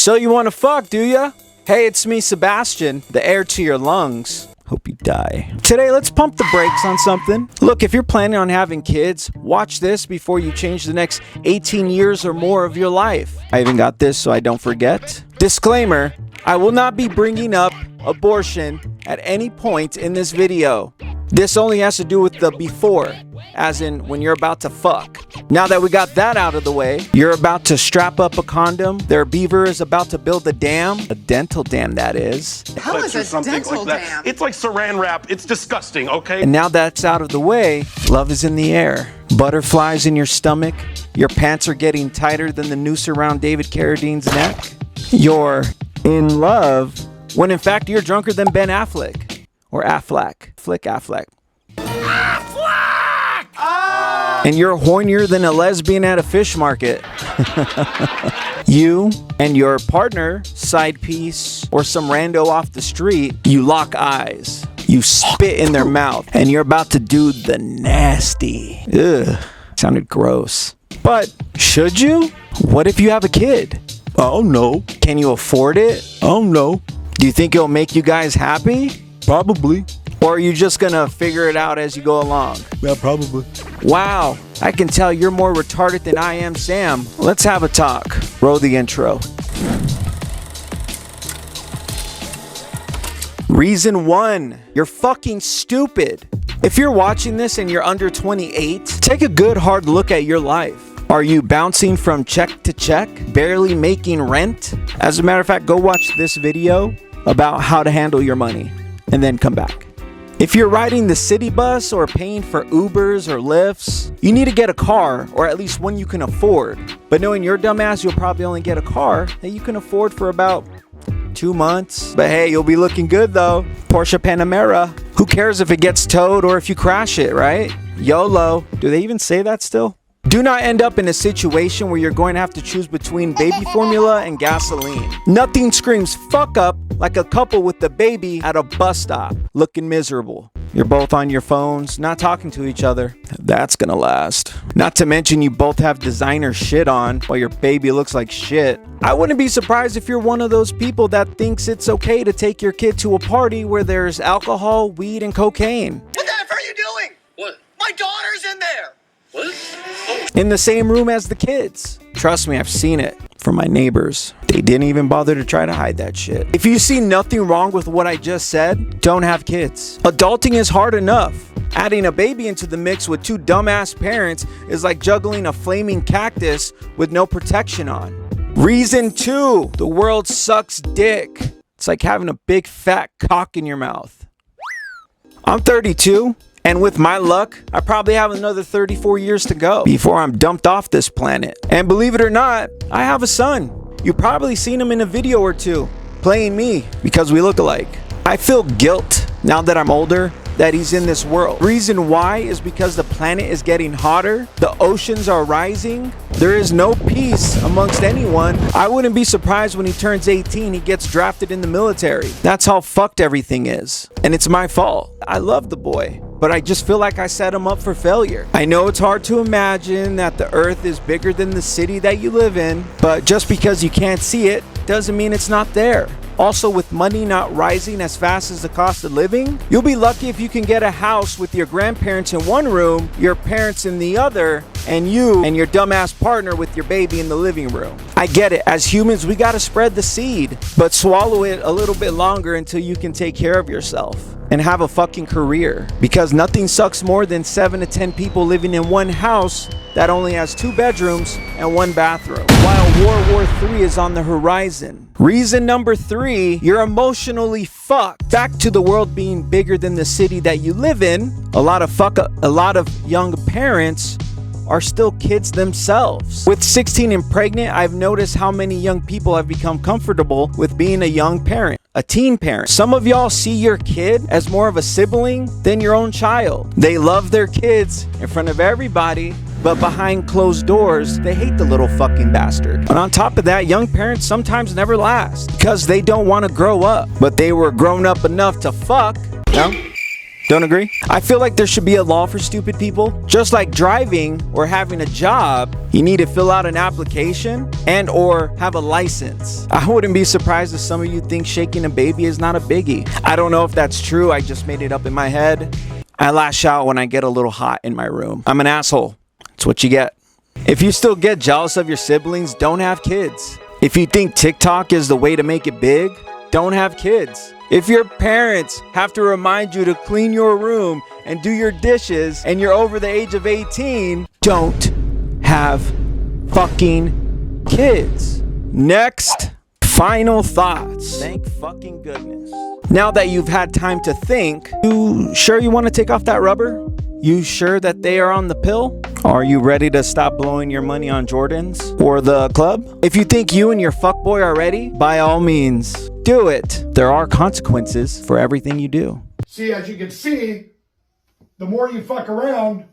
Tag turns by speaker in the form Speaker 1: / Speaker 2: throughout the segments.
Speaker 1: So you want to fuck, do ya? Hey, it's me, Sebastian, the heir to your lungs. Hope you die. Today, let's pump the brakes on something. Look, if you're planning on having kids, watch this before you change the next 18 years or more of your life. I even got this so I don't forget. Disclaimer, I will not be bringing up abortion at any point in this video. This only has to do with the before, as in when you're about to fuck. Now that we got that out of the way, you're about to strap up a condom, their beaver is about to build a dam, a dental dam that is.
Speaker 2: How is a dental dam?
Speaker 3: It's like saran wrap, it's disgusting, okay?
Speaker 1: And now that's out of the way, love is in the air. Butterflies in your stomach, your pants are getting tighter than the noose around David Carradine's neck. You're in love, when in fact you're drunker than Ben Affleck. Or Affleck. Flick Affleck.
Speaker 3: Affleck! Oh!
Speaker 1: And you're hornier than a lesbian at a fish market. You and your partner, side piece, or some rando off the street, you lock eyes. You spit in their mouth, and you're about to do the nasty. Ugh. Sounded gross. But should you? What if you have a kid? Oh no. Can you afford it? Oh no. Do you think it'll make you guys happy? Probably. Or are you just gonna figure it out as you go along?
Speaker 4: Yeah, probably.
Speaker 1: Wow, I can tell you're more retarded than I am, Sam. Let's have a talk. Roll the intro. Reason 1, you're fucking stupid. If you're watching this and you're under 28, take a good hard look at your life. Are you bouncing from check to check, barely making rent? As a matter of fact, go watch this video about how to handle your money and then come back. If you're riding the city bus or paying for Ubers or Lyfts, you need to get a car, or at least one you can afford. But knowing your dumbass, you'll probably only get a car that you can afford for about 2 months. But hey, you'll be looking good though. Porsche Panamera. Who cares if it gets towed or if you crash it, right? YOLO. Do they even say that still? Do not end up in a situation where you're going to have to choose between baby formula and gasoline. Nothing screams fuck up like a couple with the baby at a bus stop, looking miserable. You're both on your phones, not talking to each other. That's gonna last. Not to mention you both have designer shit on while your baby looks like shit. I wouldn't be surprised if you're one of those people that thinks it's okay to take your kid to a party where there's alcohol, weed, and cocaine.
Speaker 2: What the F are you doing?
Speaker 3: What?
Speaker 2: My daughter's in there!
Speaker 3: What? Oh.
Speaker 1: In the same room as the kids. Trust me, I've seen it from my neighbors. They didn't even bother to try to hide that shit. If you see nothing wrong with what I just said, don't have kids. Adulting is hard enough. Adding a baby into the mix with 2 dumbass parents is like juggling a flaming cactus with no protection on. Reason 2, the world sucks dick. It's like having a big fat cock in your mouth. I'm 32. And with my luck, I probably have another 34 years to go before I'm dumped off this planet. And believe it or not, I have a son. You've probably seen him in a video or two, playing me because we look alike. I feel guilt now that I'm older that he's in this world. Reason why is because the planet is getting hotter, the oceans are rising, there is no peace amongst anyone. I wouldn't be surprised when he turns 18, he gets drafted in the military. That's how fucked everything is. And it's my fault. I love the boy, but I just feel like I set him up for failure. I know it's hard to imagine that the earth is bigger than the city that you live in, but just because you can't see it doesn't mean it's not there. Also, with money not rising as fast as the cost of living, you'll be lucky if you can get a house with your grandparents in one room, your parents in the other, and you and your dumbass partner with your baby in the living room. I get it. As humans, we gotta spread the seed, but swallow it a little bit longer until you can take care of yourself and have a fucking career. Because nothing sucks more than 7 to 10 people living in one house that only has 2 bedrooms and 1 bathroom, while World War III is on the horizon. Reason number 3, you're emotionally fucked. Back to the world being bigger than the city that you live in, a lot of young parents are still kids themselves. With 16 and pregnant, I've noticed how many young people have become comfortable with being a young parent, a teen parent. Some of y'all see your kid as more of a sibling than your own child. They love their kids in front of everybody, but behind closed doors, they hate the little fucking bastard. And on top of that, young parents sometimes never last because they don't want to grow up, but they were grown up enough to fuck. No? Don't agree? I feel like there should be a law for stupid people. Just like driving or having a job, you need to fill out an application and or have a license. I wouldn't be surprised if some of you think shaking a baby is not a biggie. I don't know if that's true. I just made it up in my head. I lash out when I get a little hot in my room. I'm an asshole. It's what you get. If you still get jealous of your siblings, don't have kids. If you think TikTok is the way to make it big, don't have kids. If your parents have to remind you to clean your room and do your dishes and you're over the age of 18, don't have fucking kids. Next, final thoughts. Thank fucking goodness. Now that you've had time to think, you sure you want to take off that rubber? You sure that they are on the pill? Are you ready to stop blowing your money on Jordans or the club? If you think you and your fuckboy are ready, by all means, do it. There are consequences for everything you do.
Speaker 4: See, as you can see, the more you fuck around,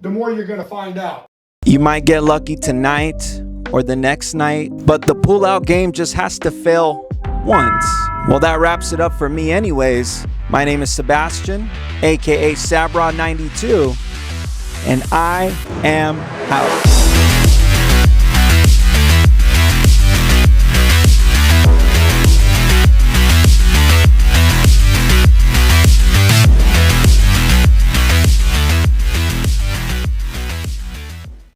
Speaker 4: the more you're going to find out.
Speaker 1: You might get lucky tonight or the next night, but the pull-out game just has to fail once. Well, that wraps it up for me anyways. My name is Sebastian, aka Sabra92, and I am out.